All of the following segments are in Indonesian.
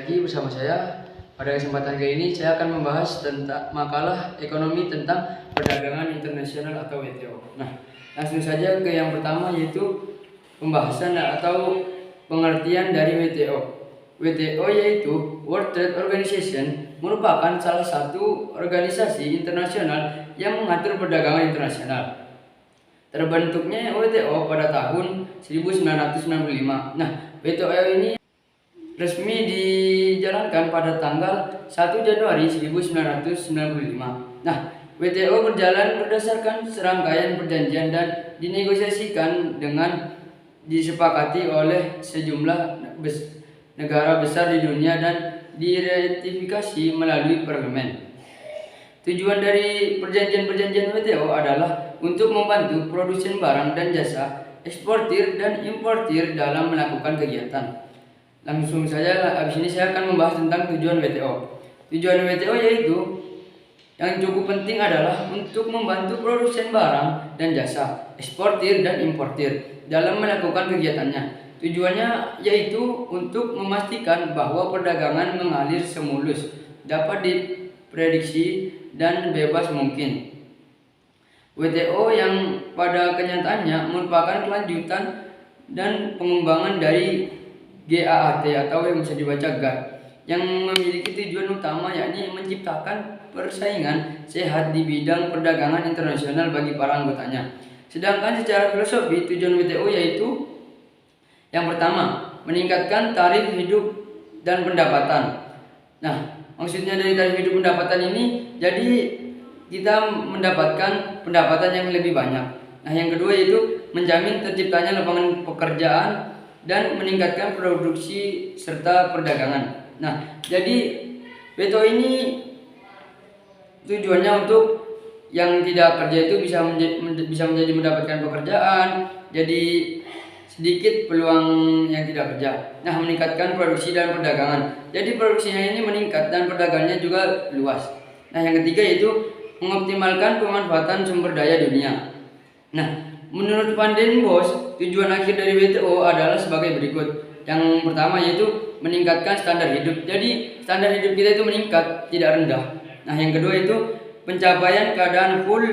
lagi bersama saya. Pada kesempatan kali ini saya akan membahas tentang makalah ekonomi tentang perdagangan internasional atau WTO. Nah, langsung saja ke yang pertama, yaitu pembahasan atau pengertian dari WTO. WTO yaitu World Trade Organization, merupakan salah satu organisasi internasional yang mengatur perdagangan internasional. Terbentuknya WTO pada tahun 1995. Nah, WTO ini resmi dijalankan pada tanggal 1 Januari 1995. Nah, WTO berjalan berdasarkan serangkaian perjanjian dan dinegosiasikan dengan disepakati oleh sejumlah negara besar di dunia dan diratifikasi melalui parlemen. Tujuan dari perjanjian-perjanjian WTO adalah untuk membantu produsen barang dan jasa, eksportir dan importir dalam melakukan kegiatan. Langsung saja, habis ini saya akan membahas tentang tujuan WTO. Tujuan WTO yaitu yang cukup penting adalah untuk membantu produsen barang dan jasa, eksportir dan importir dalam melakukan kegiatannya. Tujuannya yaitu untuk memastikan bahwa perdagangan mengalir semulus, dapat diprediksi dan bebas mungkin. WTO yang pada kenyataannya merupakan kelanjutan dan pengembangan dari GATT atau yang bisa dibaca GATT, yang memiliki tujuan utama yakni menciptakan persaingan sehat di bidang perdagangan internasional bagi para anggotanya. Sedangkan secara filosofi, tujuan WTO yaitu yang pertama, meningkatkan tarif hidup dan pendapatan. Nah, maksudnya dari tarif hidup pendapatan ini, jadi kita mendapatkan pendapatan yang lebih banyak. Nah, yang kedua yaitu menjamin terciptanya lapangan pekerjaan dan meningkatkan produksi serta perdagangan. Nah, jadi WTO ini tujuannya untuk yang tidak kerja itu bisa menjadi mendapatkan pekerjaan, jadi sedikit peluang yang tidak kerja. Nah, meningkatkan produksi dan perdagangan. Jadi produksinya ini meningkat dan perdagangannya juga luas. Nah, yang ketiga yaitu mengoptimalkan pemanfaatan sumber daya dunia. Nah, menurut Van den Bos, tujuan akhir dari WTO adalah sebagai berikut. Yang pertama yaitu meningkatkan standar hidup. Jadi standar hidup kita itu meningkat, tidak rendah. Nah, yang kedua itu pencapaian keadaan full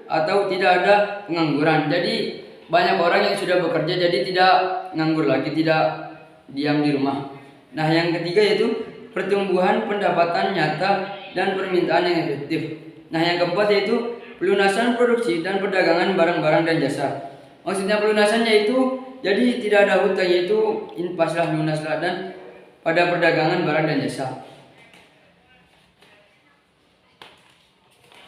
atau tidak ada pengangguran. Jadi banyak orang yang sudah bekerja, jadi tidak nganggur lagi, tidak diam di rumah. Nah, yang ketiga yaitu pertumbuhan pendapatan nyata dan permintaan yang efektif. Nah, yang keempat yaitu pelunasan produksi dan perdagangan barang-barang dan jasa. Maksudnya pelunasannya itu jadi tidak ada hutang, yaitu infaslah, lunaslah, dan pada perdagangan barang dan jasa.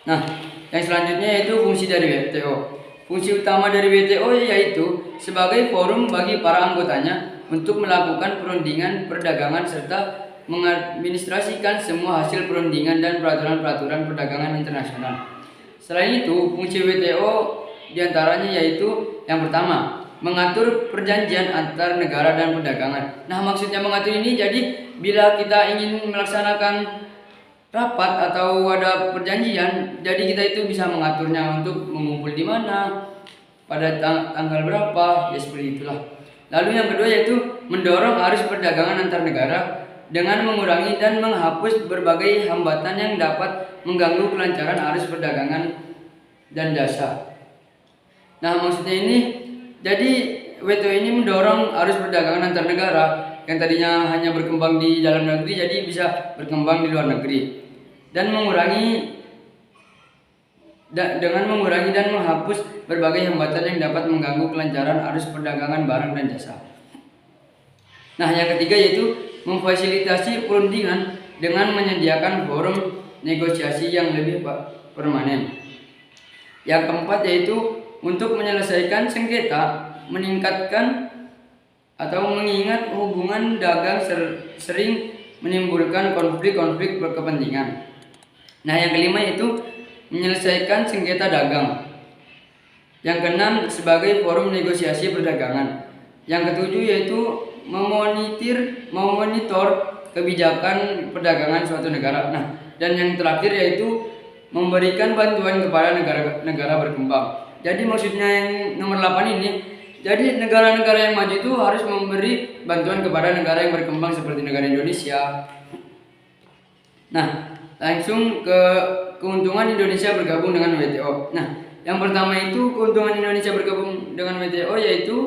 Nah, yang selanjutnya yaitu fungsi dari WTO. Fungsi utama dari WTO yaitu sebagai forum bagi para anggotanya untuk melakukan perundingan perdagangan serta mengadministrasikan semua hasil perundingan dan peraturan-peraturan perdagangan internasional. Selain itu, fungsi WTO diantaranya yaitu yang pertama, mengatur perjanjian antar negara dan perdagangan. Nah, maksudnya mengatur ini jadi bila kita ingin melaksanakan rapat atau ada perjanjian, jadi kita itu bisa mengaturnya untuk mengumpul di mana, pada tanggal berapa, ya seperti itulah. Lalu yang kedua yaitu mendorong arus perdagangan antar negara dengan mengurangi dan menghapus berbagai hambatan yang dapat mengganggu kelancaran arus perdagangan dan jasa. Nah, maksudnya ini jadi WTO ini mendorong arus perdagangan antar negara yang tadinya hanya berkembang di dalam negeri jadi bisa berkembang di luar negeri, dan dengan mengurangi dan menghapus berbagai hambatan yang dapat mengganggu kelancaran arus perdagangan barang dan jasa. Nah, yang ketiga yaitu memfasilitasi perundingan dengan menyediakan forum negosiasi yang lebih permanen. Yang keempat yaitu untuk menyelesaikan sengketa, meningkatkan atau mengingat hubungan dagang sering menimbulkan konflik-konflik berkepentingan. Nah, yang kelima yaitu menyelesaikan sengketa dagang. Yang keenam sebagai forum negosiasi perdagangan. Yang ketujuh yaitu memonitor kebijakan perdagangan suatu negara. Nah, dan yang terakhir yaitu memberikan bantuan kepada negara berkembang. Jadi maksudnya yang nomor 8 ini, jadi negara-negara yang maju itu harus memberi bantuan kepada negara yang berkembang seperti negara Indonesia, Nah, langsung ke keuntungan Indonesia bergabung dengan WTO. Nah, yang pertama itu keuntungan Indonesia bergabung dengan WTO yaitu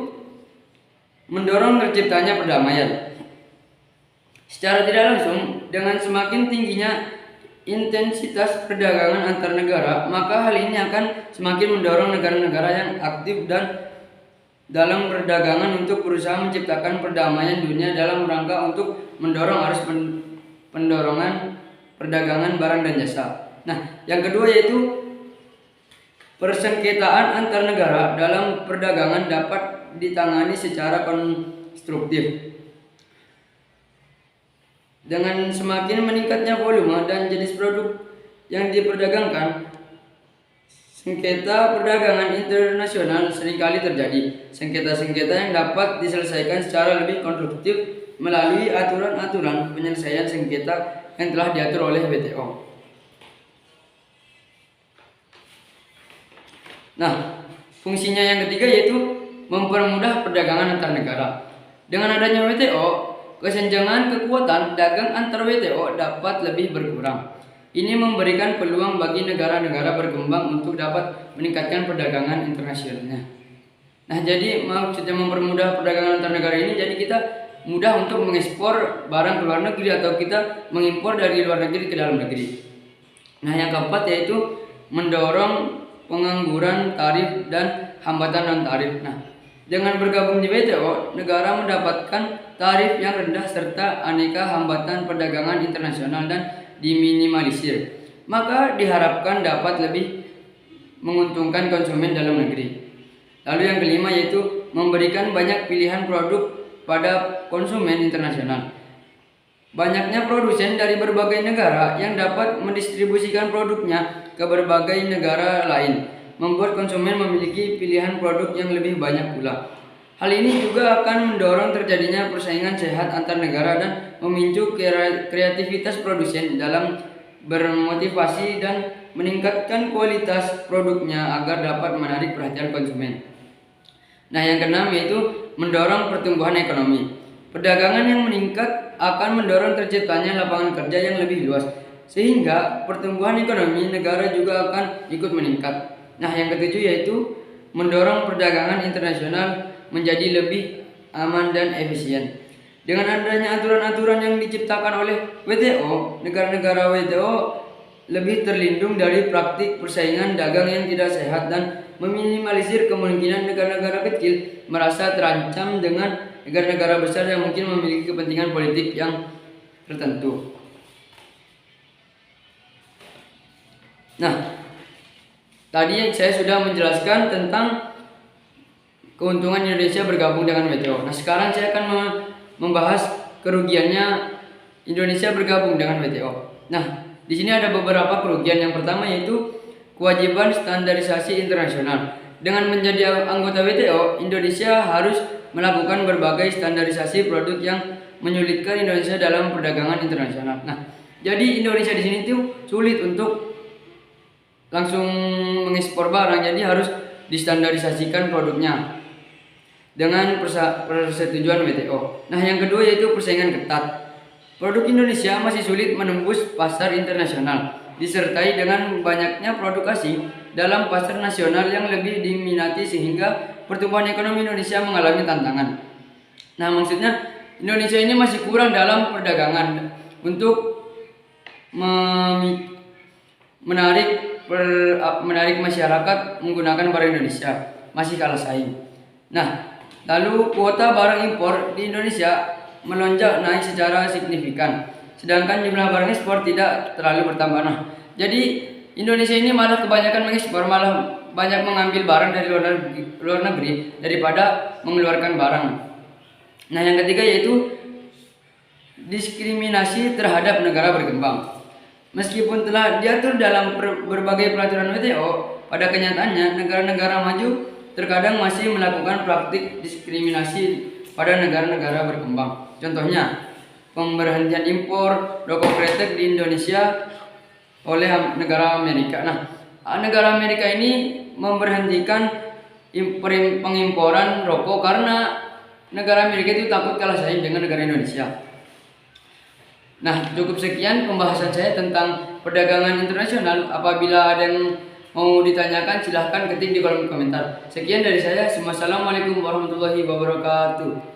mendorong terciptanya perdamaian. Secara tidak langsung, dengan semakin tingginya intensitas perdagangan antar negara, maka hal ini akan semakin mendorong negara-negara yang aktif dan dalam perdagangan untuk berusaha menciptakan perdamaian dunia dalam rangka untuk mendorong arus pendorongan perdagangan barang dan jasa. Nah, yang kedua yaitu persengketaan antar negara dalam perdagangan dapat ditangani secara konstruktif. Dengan semakin meningkatnya volume dan jenis produk yang diperdagangkan, sengketa perdagangan internasional seringkali terjadi. Sengketa-sengketa yang dapat diselesaikan secara lebih konstruktif melalui aturan-aturan penyelesaian sengketa yang telah diatur oleh WTO. Nah, fungsinya yang ketiga yaitu mempermudah perdagangan antar negara. Dengan adanya WTO, kesenjangan kekuatan dagang antar WTO dapat lebih berkurang. Ini memberikan peluang bagi negara-negara berkembang untuk dapat meningkatkan perdagangan internasionalnya. Nah, jadi maksudnya mempermudah perdagangan antar negara ini, jadi kita mudah untuk mengekspor barang ke luar negeri atau kita mengimpor dari luar negeri ke dalam negeri. Nah, yang keempat yaitu mendorong pengangguran tarif dan hambatan non-tarif. Nah, dengan bergabung di WTO, negara mendapatkan tarif yang rendah serta aneka hambatan perdagangan internasional dan diminimalisir. Maka diharapkan dapat lebih menguntungkan konsumen dalam negeri. Lalu yang kelima yaitu memberikan banyak pilihan produk pada konsumen internasional. Banyaknya produsen dari berbagai negara yang dapat mendistribusikan produknya ke berbagai negara lain, membuat konsumen memiliki pilihan produk yang lebih banyak pula. Hal ini juga akan mendorong terjadinya persaingan sehat antar negara dan memicu kreativitas produsen dalam bermotivasi dan meningkatkan kualitas produknya agar dapat menarik perhatian konsumen. Nah, yang keenam yaitu mendorong pertumbuhan ekonomi. Perdagangan yang meningkat akan mendorong terciptanya lapangan kerja yang lebih luas, sehingga pertumbuhan ekonomi negara juga akan ikut meningkat. Nah, yang ketujuh yaitu mendorong perdagangan internasional menjadi lebih aman dan efisien. Dengan adanya aturan-aturan yang diciptakan oleh WTO, negara-negara WTO lebih terlindung dari praktik persaingan dagang yang tidak sehat dan meminimalisir kemungkinan negara-negara kecil merasa terancam dengan negara-negara besar yang mungkin memiliki kepentingan politik yang tertentu. Nah, tadi saya sudah menjelaskan tentang keuntungan Indonesia bergabung dengan WTO. Nah, sekarang saya akan membahas kerugiannya Indonesia bergabung dengan WTO. Nah, di sini ada beberapa kerugian. Yang pertama yaitu kewajiban standarisasi internasional. Dengan menjadi anggota WTO, Indonesia harus melakukan berbagai standarisasi produk yang menyulitkan Indonesia dalam perdagangan internasional. Nah, jadi Indonesia di sini tuh sulit untuk langsung mengekspor barang, jadi harus distandarisasikan produknya dengan persetujuan WTO. Nah, yang kedua yaitu persaingan ketat. Produk Indonesia masih sulit menembus pasar internasional, disertai dengan banyaknya produk asing dalam pasar nasional yang lebih diminati sehingga pertumbuhan ekonomi Indonesia mengalami tantangan. Nah, maksudnya Indonesia ini masih kurang dalam perdagangan untuk menarik masyarakat menggunakan barang Indonesia, masih kalah saing. Nah, lalu kuota barang impor di Indonesia melonjak naik secara signifikan, sedangkan jumlah barang ekspor tidak terlalu bertambah. Nah, jadi Indonesia ini malah kebanyakan mengekspor, malah banyak mengambil barang dari luar negeri daripada mengeluarkan barang. Nah, yang ketiga yaitu diskriminasi terhadap negara berkembang. Meskipun telah diatur dalam berbagai peraturan WTO, pada kenyataannya negara-negara maju terkadang masih melakukan praktik diskriminasi pada negara-negara berkembang. Contohnya, pemberhentian impor rokok kretek di Indonesia oleh negara Amerika. Nah, negara Amerika ini memberhentikan pengimporan rokok karena negara Amerika itu takut kalah saing dengan negara Indonesia. Nah, cukup sekian pembahasan saya tentang perdagangan internasional. Apabila ada yang mau ditanyakan, silahkan ketik di kolom komentar. Sekian dari saya. Wassalamualaikum warahmatullahi wabarakatuh.